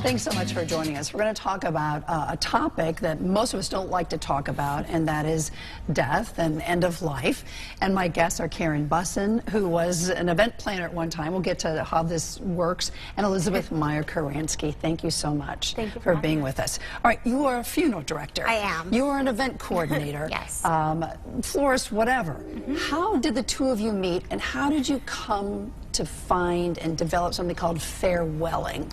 Thanks so much for joining us. We're going to talk about a topic that most of us don't like to talk about, and that is death and end of life. And my guests are Karen Bussin, who was an event planner at one time. We'll get to how this works. And Elizabeth Meyer-Karansky. Thank you so much for being with us. All right, you are a funeral director. I am. You are an event coordinator. Yes. Florist, whatever. How did the two of you meet, and how did you come to find and develop something called farewelling?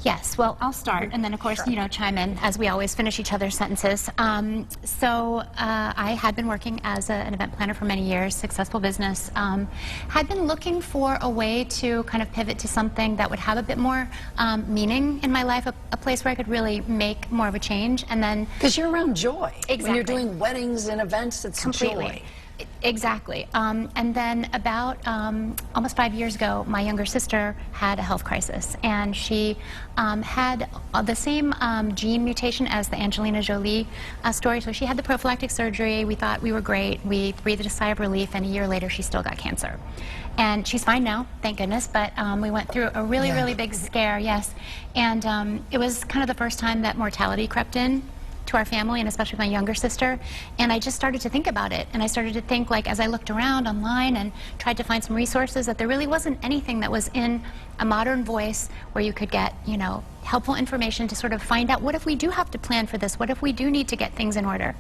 Yes, well, I'll start, and then, of course, chime in, as we always finish each other's sentences. I had been working as an event planner for many years, successful business. Had been looking for a way to kind of pivot to something that would have a bit more meaning in my life, a place where I could really make more of a change, and then... Because you're around joy. Exactly. When you're doing weddings and events, it's joy. Exactly. And then about almost 5 years ago, my younger sister had a health crisis, and she had the same gene mutation as the Angelina Jolie story. So she had the prophylactic surgery. We thought we were great. We breathed a sigh of relief, and a year later, she still got cancer. And she's fine now, thank goodness, but we went through a really, really big scare, yes. And it was kind of the first time that mortality crept in to our family, and especially my younger sister, and I just started to think about it, and I started to think, like, as I looked around online and tried to find some resources, that there really wasn't anything that was in a modern voice where you could get, helpful information to sort of find out, what if we do have to plan for this? What if we do need to get things in order?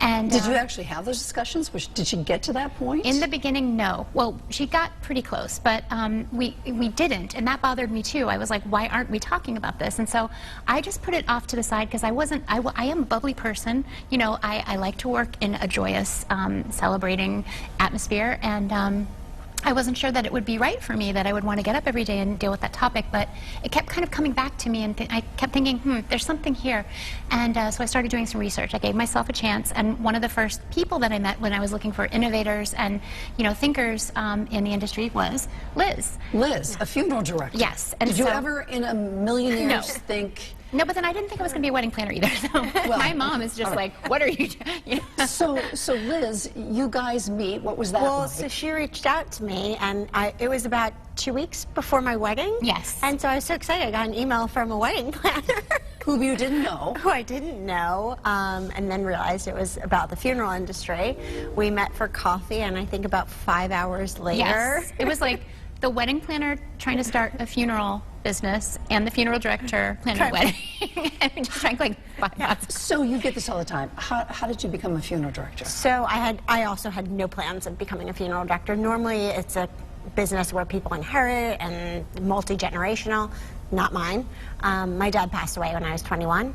And did you actually have those discussions? Did she get to that point? In the beginning, no. Well, she got pretty close, but we didn't, and that bothered me too. I was like, why aren't we talking about this? And so I just put it off to the side, because I am a bubbly person. I like to work in a joyous, celebrating atmosphere, and I wasn't sure that it would be right for me, that I would want to get up every day and deal with that topic, but it kept kind of coming back to me, and I kept thinking, there's something here. And so I started doing some research. I gave myself a chance, and one of the first people that I met when I was looking for innovators and thinkers in the industry was Liz. Liz, a funeral director. Yes. And did you ever in a million years think... No, but then I didn't think I was going to be a wedding planner either. So well, my mom is just like, what are you doing? So Liz, you guys meet. What was that like? Well, so she reached out to me, and it was about 2 weeks before my wedding. Yes. And so I was so excited. I got an email from a wedding planner. Who you didn't know. Who I didn't know, and then realized it was about the funeral industry. We met for coffee, and I think about 5 hours later. Yes. It was like the wedding planner trying to start a funeral business, and the funeral director planning a wedding. And we just drank like 5 hours. So you get this all the time. How did you become a funeral director? So I also had no plans of becoming a funeral director. Normally it's a business where people inherit and multi-generational. Not mine. My dad passed away when I was 21,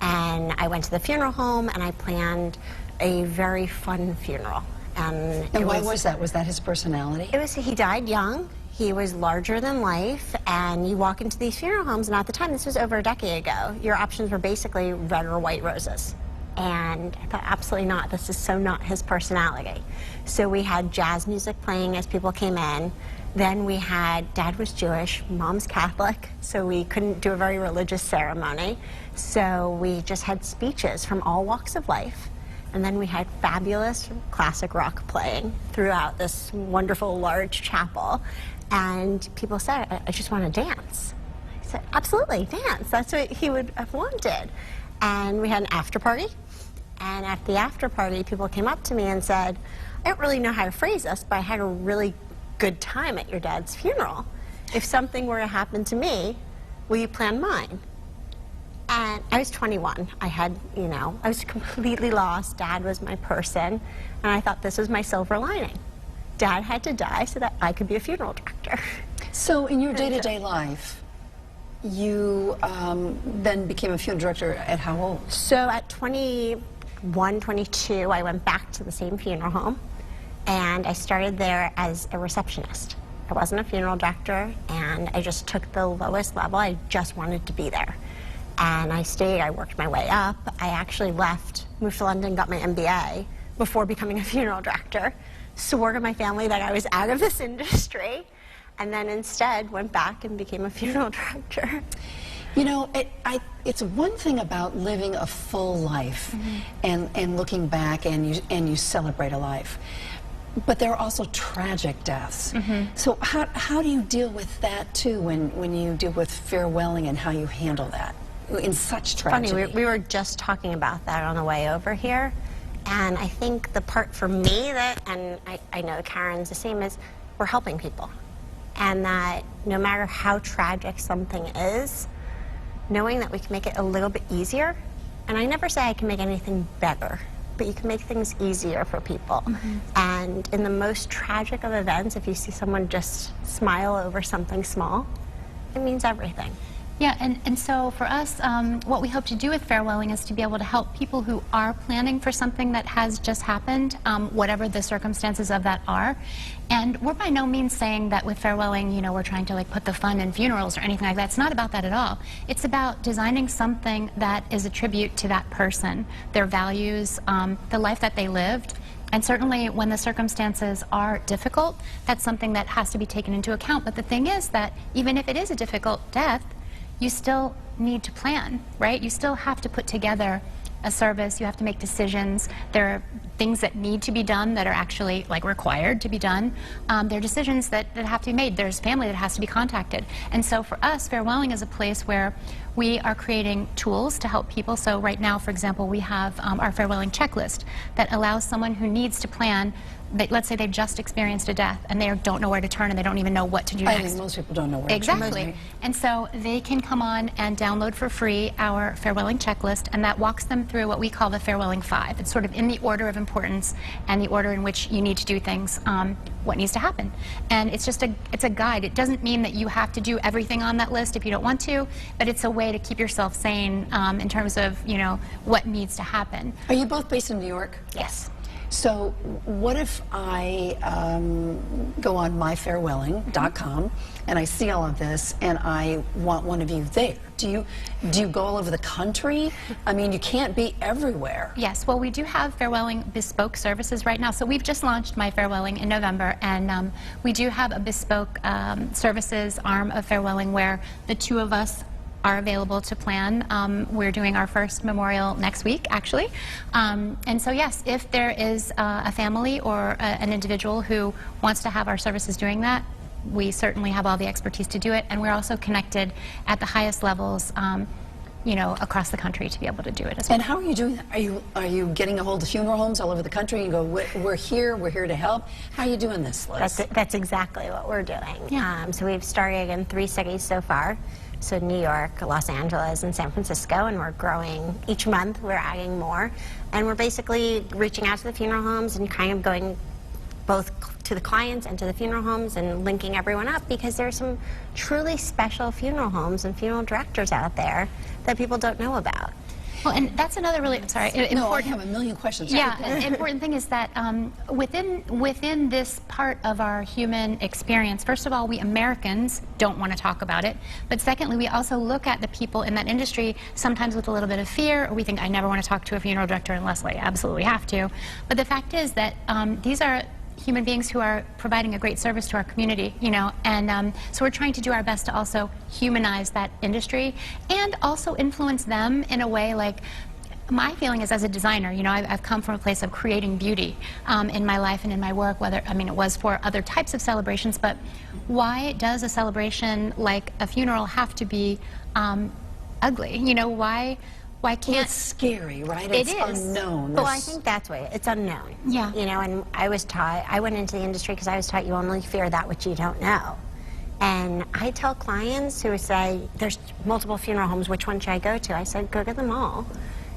and I went to the funeral home and I planned a very fun funeral. And why was that? Was that his personality? It was, he died young. He was larger than life, and you walk into these funeral homes, and at the time, this was over a decade ago, your options were basically red or white roses. And I thought, absolutely not. This is so not his personality. So we had jazz music playing as people came in. Then we had, Dad was Jewish, Mom's Catholic, so we couldn't do a very religious ceremony. So we just had speeches from all walks of life. And then we had fabulous classic rock playing throughout this wonderful large chapel. And people said, I just want to dance. I said, absolutely, dance. That's what he would have wanted. And we had an after party. And at the after party, people came up to me and said, I don't really know how to phrase this, but I had a really good time at your dad's funeral. If something were to happen to me, will you plan mine? And I was 21. I was completely lost. Dad was my person. And I thought this was my silver lining. Dad had to die so that I could be a funeral director. So in your day-to-day life, you then became a funeral director at how old? So at 21, 22, I went back to the same funeral home, and I started there as a receptionist. I wasn't a funeral director, and I just took the lowest level. I just wanted to be there. And I stayed, I worked my way up. I actually left, moved to London, got my MBA before becoming a funeral director. Swore to my family that I was out of this industry, and then instead went back and became a funeral director. It's one thing about living a full life and looking back and you celebrate a life. But there are also tragic deaths. So how do you deal with that too when you deal with farewelling and how you handle that in such tragedy? Funny, we were just talking about that on the way over here, and I think the part for me that, and I know Karen's the same, is we're helping people. And that no matter how tragic something is, knowing that we can make it a little bit easier, and I never say I can make anything better, but you can make things easier for people. And in the most tragic of events, if you see someone just smile over something small, it means everything. Yeah, and so for us, what we hope to do with farewelling is to be able to help people who are planning for something that has just happened, whatever the circumstances of that are. And we're by no means saying that with farewelling, you know, we're trying to like put the fun in funerals or anything like that. It's not about that at all. It's about designing something that is a tribute to that person, their values, the life that they lived. And certainly when the circumstances are difficult, that's something that has to be taken into account. But the thing is that even if it is a difficult death, you still need to plan, right? You still have to put together a service. You have to make decisions. There are things that need to be done that are actually like required to be done. There are decisions that have to be made. There's family that has to be contacted. And so for us, farewelling is a place where we are creating tools to help people. So right now, for example, we have our farewelling checklist that allows someone who needs to plan. Let's say they've just experienced a death and they don't know where to turn and they don't even know what to do next. I think most people don't know where Exactly. to turn. And so they can come on and download for free our farewelling checklist, and that walks them through what we call the farewelling 5. It's sort of in the order of importance and the order in which you need to do things, what needs to happen. And it's just it's a guide. It doesn't mean that you have to do everything on that list if you don't want to, but it's a way to keep yourself sane in terms of, you know, what needs to happen. Are you both based in New York? Yes. So what if I go on myfarewelling.com and I see all of this and I want one of you there? Do you go all over the country? I mean, you can't be everywhere. Yes, well, we do have farewelling bespoke services right now. So we've just launched My Farewelling in November, and we do have a bespoke services arm of farewelling where the two of us are available to plan. We're doing our first memorial next week, actually. And so, yes, if there is a family or an individual who wants to have our services doing that, we certainly have all the expertise to do it. And we're also connected at the highest levels, you know, across the country to be able to do it as well. And how are you doing that? Are you getting a hold of funeral homes all over the country and go, we're here to help? How are you doing this, Liz? That's exactly what we're doing. Yeah. So we've started in 3 cities so far. So New York, Los Angeles, and San Francisco, and we're growing each month. We're adding more, and we're basically reaching out to the funeral homes and kind of going both to the clients and to the funeral homes and linking everyone up, because there's some truly special funeral homes and funeral directors out there that people don't know about. Well, and that's another really, sorry, No, I have a million questions. Yeah, an important thing is that within this part of our human experience, first of all, we Americans don't want to talk about it. But secondly, we also look at the people in that industry sometimes with a little bit of fear, or we think, I never want to talk to a funeral director unless I absolutely have to. But the fact is that these are human beings who are providing a great service to our community, you know, and so we're trying to do our best to also humanize that industry and also influence them in a way. Like, my feeling is, as a designer, you know, I've come from a place of creating beauty in my life and in my work, whether, I mean, it was for other types of celebrations, but why does a celebration like a funeral have to be ugly? You know, why can't... Well, it's scary, right? It's unknown. Well, I think that's why it's unknown. Yeah. You know, and I was taught, I went into the industry because I was taught you only fear that which you don't know. And I tell clients who say, there's multiple funeral homes, which one should I go to? I said, go to them all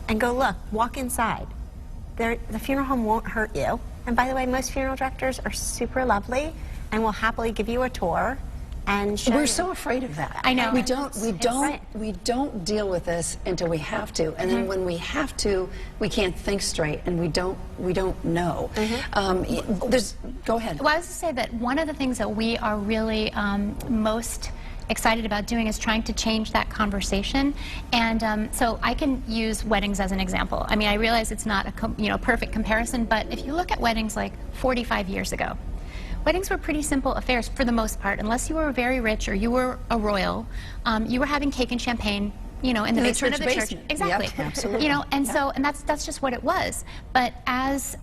and go look, walk inside. The funeral home won't hurt you. And by the way, most funeral directors are super lovely and will happily give you a tour. And we're so afraid of that. I know. We don't deal with this until we have to, and then when we have to, we can't think straight, and we don't know. Go ahead. Well, I was to say that one of the things that we are really most excited about doing is trying to change that conversation. And so I can use weddings as an example. I mean, I realize it's not a perfect comparison, but if you look at weddings like 45 years ago, weddings were pretty simple affairs for the most part. Unless you were very rich or you were a royal, you were having cake and champagne you know, in the In the basement of church the church. basement. Exactly. Yep, absolutely. You know, and Yep. so, and that's just what it was. But as,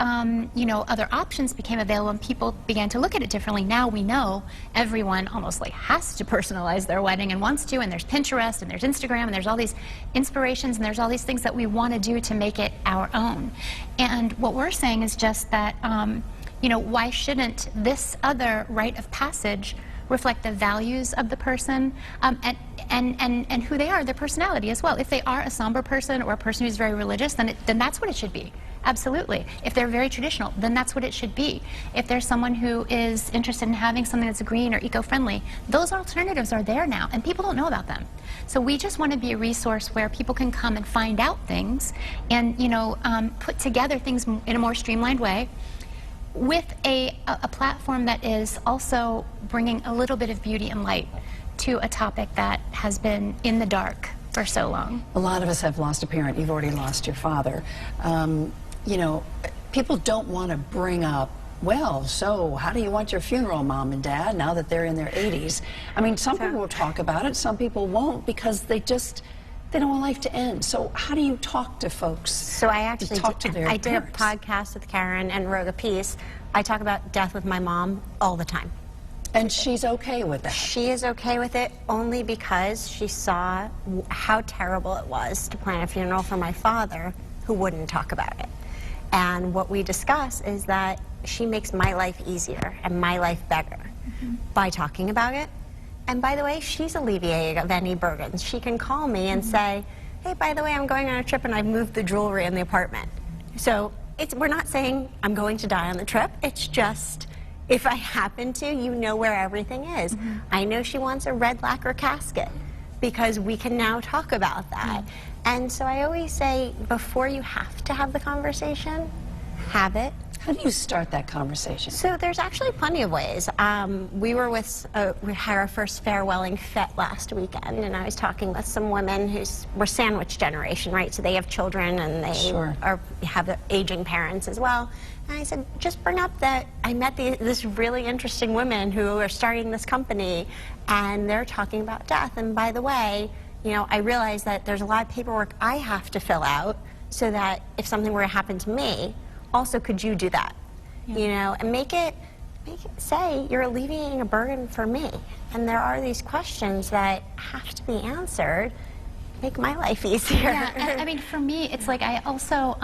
you know, other options became available and people began to look at it differently, now we know everyone almost like has to personalize their wedding and wants to, and there's Pinterest and there's Instagram and there's all these inspirations and there's all these things that we want to do to make it our own. And what we're saying is just that, you know, why shouldn't this other rite of passage reflect the values of the person, and who they are, their personality as well. If they are a somber person or a person who's very religious, then that's what it should be. Absolutely. If they're very traditional, then that's what it should be. If there's someone who is interested in having something that's green or eco-friendly, those alternatives are there now, and people don't know about them. So we just want to be a resource where people can come and find out things and, you know, put together things in a more streamlined way, with a platform that is also bringing a little bit of beauty and light to a topic that has been in the dark for so long. A lot of us have lost a parent. You've already lost your father. You know, people don't want to bring up, well, so how do you want your funeral, Mom and Dad, now that they're in their 80s? I mean, some people will talk about it, some people won't, because they don't want life to end. So how do you talk to folks? So I actually to their I did a parents? podcast with Karen and wrote a piece. I talk about death with my mom all the time. And she's okay with that. She is okay with it only because she saw how terrible it was to plan a funeral for my father who wouldn't talk about it. And what we discuss is that she makes my life easier and my life better by talking about it. And by the way, she's alleviated of any burdens. She can call me and say, hey, by the way, I'm going on a trip and I've moved the jewelry in the apartment. So we're not saying I'm going to die on the trip. It's just, if I happen to, you know where everything is. I know she wants a red lacquer casket because we can now talk about that. And so I always say, before you have to have the conversation, have it. How do you start that conversation? So there's actually plenty of ways. We had our first farewelling fete last weekend, and I was talking with some women we're sandwich generation, right? So they have children and they have aging parents as well. And I said, just bring up that I met this really interesting women who are starting this company, and they're talking about death. And by the way, you know, I realize that there's a lot of paperwork I have to fill out so that if something were to happen to me, also could you do that? You know, and make it say you're alleviating a burden for me. And there are these questions that have to be answered. Make my life easier. Yeah, I mean, for me, it's like I also,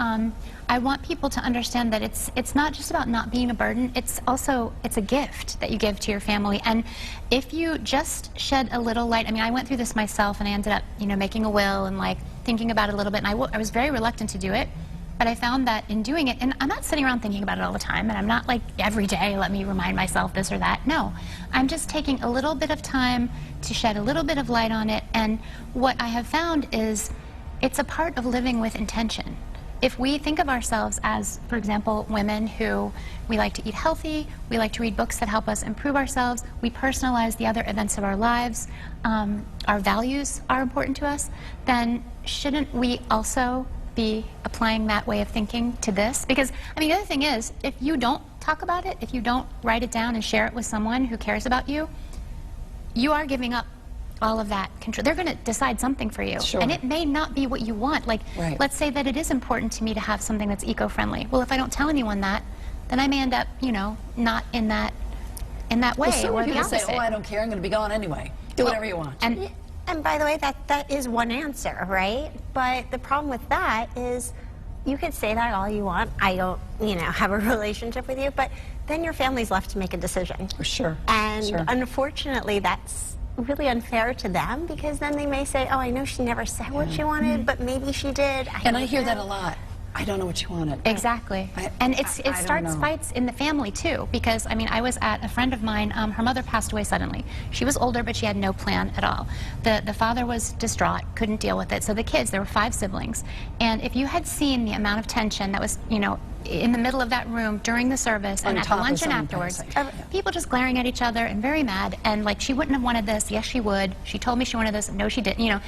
I want people to understand that it's not just about not being a burden, it's a gift that you give to your family. And if you just shed a little light, I mean, I went through this myself and I ended up, you know, making a will and like thinking about it a little bit, and I was very reluctant to do it. But I found that in doing it, and I'm not sitting around thinking about it all the time, and I'm not like every day, let me remind myself this or that. No, I'm just taking a little bit of time to shed a little bit of light on it, and what I have found is it's a part of living with intention. If we think of ourselves as, for example, women who we like to eat healthy, we like to read books that help us improve ourselves, we personalize the other events of our lives, our values are important to us, then shouldn't we also be applying that way of thinking to this? Because, I mean, the other thing is, if you don't talk about it, if you don't write it down and share it with someone who cares about you, you are giving up all of that control. They're going to decide something for you. Sure. And it may not be what you want. Like, let's say that it is important to me to have something that's eco-friendly. Well, if I don't tell anyone that, then I may end up, you know, not in that way. Well, some or the people say, opposite. oh, I don't care, I'm going to be gone anyway. Do whatever you want. And by the way, that is one answer, right? But the problem with that is you could say that all you want. I don't, you know, have a relationship with you, but then your family's left to make a decision. Sure. And unfortunately, that's really unfair to them, because then they may say, oh, I know she never said what she wanted, but maybe she did. And I hear that a lot. I don't know what you wanted. Exactly. And it starts fights in the family, too, because, I mean, I was at a friend of mine, her mother passed away suddenly. She was older, but she had no plan at all. The father was distraught, couldn't deal with it. So the kids, there were 5 siblings. And if you had seen the amount of tension that was, you know, in the middle of that room during the service and at the luncheon afterwards, people just glaring at each other and very mad, and like, she wouldn't have wanted this, yes she would, she told me she wanted this, no she didn't, you know.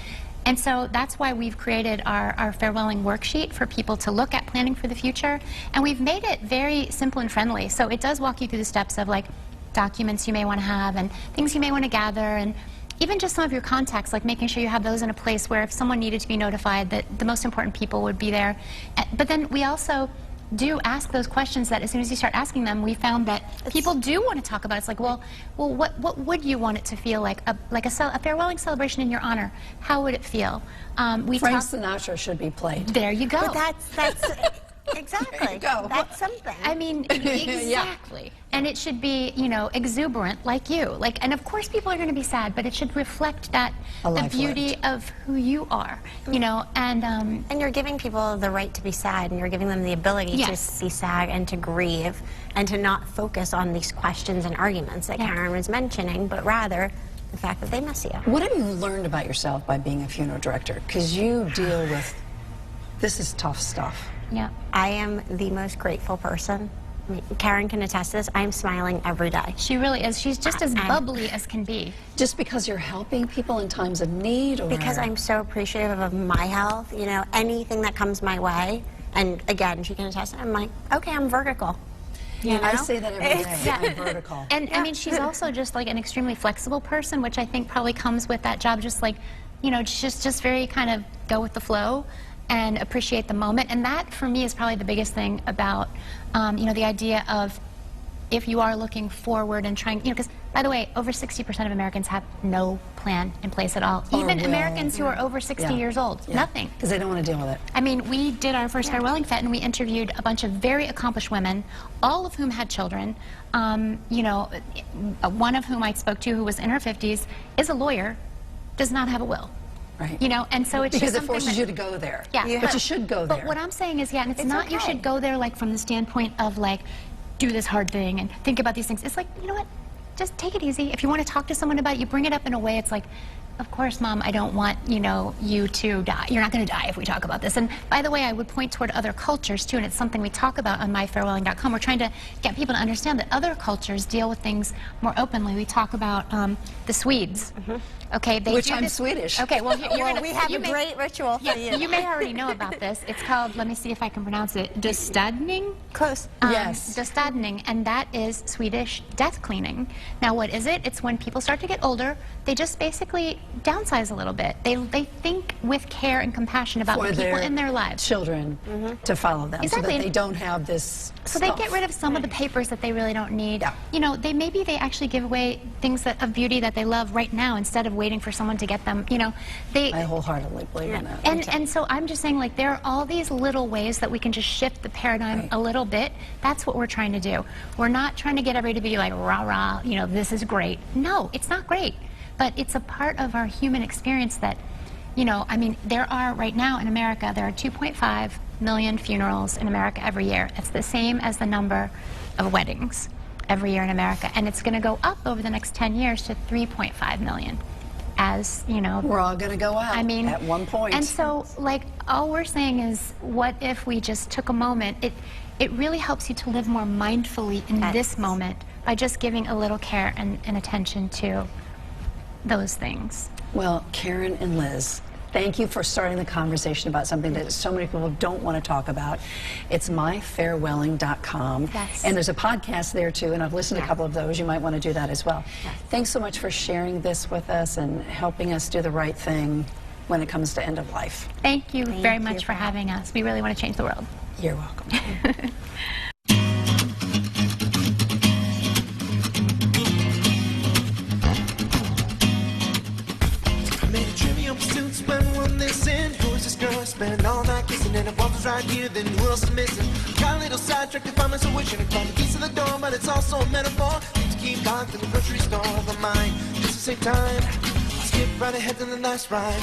And so that's why we've created our farewelling worksheet for people to look at planning for the future. And we've made it very simple and friendly. So it does walk you through the steps of like documents you may want to have and things you may want to gather. And even just some of your contacts, like making sure you have those in a place where if someone needed to be notified, that the most important people would be there. But then we also do ask those questions that as soon as you start asking them, we found that people do want to talk about it. It's like, well, what would you want it to feel like? A farewelling celebration in your honor. How would it feel? Frank Sinatra should be played. There you go. But that's exactly. There you go. That's something. I mean, exactly. And it should be, you know, exuberant like you. Like, and of course people are going to be sad, but it should reflect that the beauty of who you are, you know, and you're giving people the right to be sad, and you're giving them the ability to be sad and to grieve and to not focus on these questions and arguments that Karen was mentioning, but rather the fact that they miss you. What have you learned about yourself by being a funeral director? Because you deal with, this is tough stuff. Yeah. I am the most grateful person. I mean, Karen can attest to this. I am smiling every day. She really is. She's just as bubbly as can be. Just because you're helping people in times of need, or because I'm so appreciative of my health, you know, anything that comes my way. And again, she can attest. I'm like, okay, I'm vertical. You know? I say that every day. I'm vertical. And I mean, she's also just like an extremely flexible person, which I think probably comes with that job. Just like, you know, just very kind of go with the flow and appreciate the moment. And that, for me, is probably the biggest thing about, you know, the idea of if you are looking forward and trying, you know, because, by the way, over 60% of Americans have no plan in place at all. Even Americans who are over 60 years old, nothing. Because they don't want to deal with it. I mean, we did our first farewelling fete, and we interviewed a bunch of very accomplished women, all of whom had children. You know, one of whom I spoke to, who was in her 50s, is a lawyer, does not have a will. Right. You know, and so it's because just it forces that, you to go there. Yeah. But you should go there. But what I'm saying is, and it's not you should go there like from the standpoint of like, do this hard thing and think about these things. It's like, you know what? Just take it easy. If you want to talk to someone about it, you bring it up in a way it's like, of course, Mom, I don't want, you know, you to die. You're not going to die if we talk about this. And by the way, I would point toward other cultures, too, and it's something we talk about on myfarewelling.com. We're trying to get people to understand that other cultures deal with things more openly. We talk about the Swedes. Okay, they Which do I'm this. Swedish. Okay, well, we have a great ritual for you. You may already know about this. It's called, let me see if I can pronounce it, Döstädning? Close. Yes. Döstädning, and that is Swedish death cleaning. Now, what is it? It's when people start to get older, they just basically downsize a little bit. They think with care and compassion about the people in their lives. Children to follow them, so that they don't have this So they get rid of some of the papers that they really don't need. Yeah. You know, maybe they actually give away things of beauty that they love right now instead of waiting for someone to get them. You know, I wholeheartedly believe in that. And so I'm just saying, like, there are all these little ways that we can just shift the paradigm a little bit. That's what we're trying to do. We're not trying to get everybody to be like, rah, rah, you know, this is great. No, it's not great. But it's a part of our human experience that, you know, I mean, there are, right now in America, there are 2.5 million funerals in America every year. It's the same as the number of weddings every year in America. And it's going to go up over the next 10 years to 3.5 million. As, you know, we're all going to go out, I mean, at one point. And so, like, all we're saying is, what if we just took a moment? It really helps you to live more mindfully in this moment by just giving a little care and attention to those things. Well, Karen and Liz, thank you for starting the conversation about something that so many people don't want to talk about. It's myfarewelling.com. Yes. And there's a podcast there, too, and I've listened to a couple of those. You might want to do that as well. Yes. Thanks so much for sharing this with us and helping us do the right thing when it comes to end of life. Thank you very much for having us. We really want to change the world. You're welcome. Spend all night kissing, and if one was right here, then who else is missing? Got a little sidetracked if I'm so wishing to find the keys to the door, but it's also a metaphor. Need to keep locked in the grocery store of my mind. Just to save time, I'll skip right ahead to the nice ride.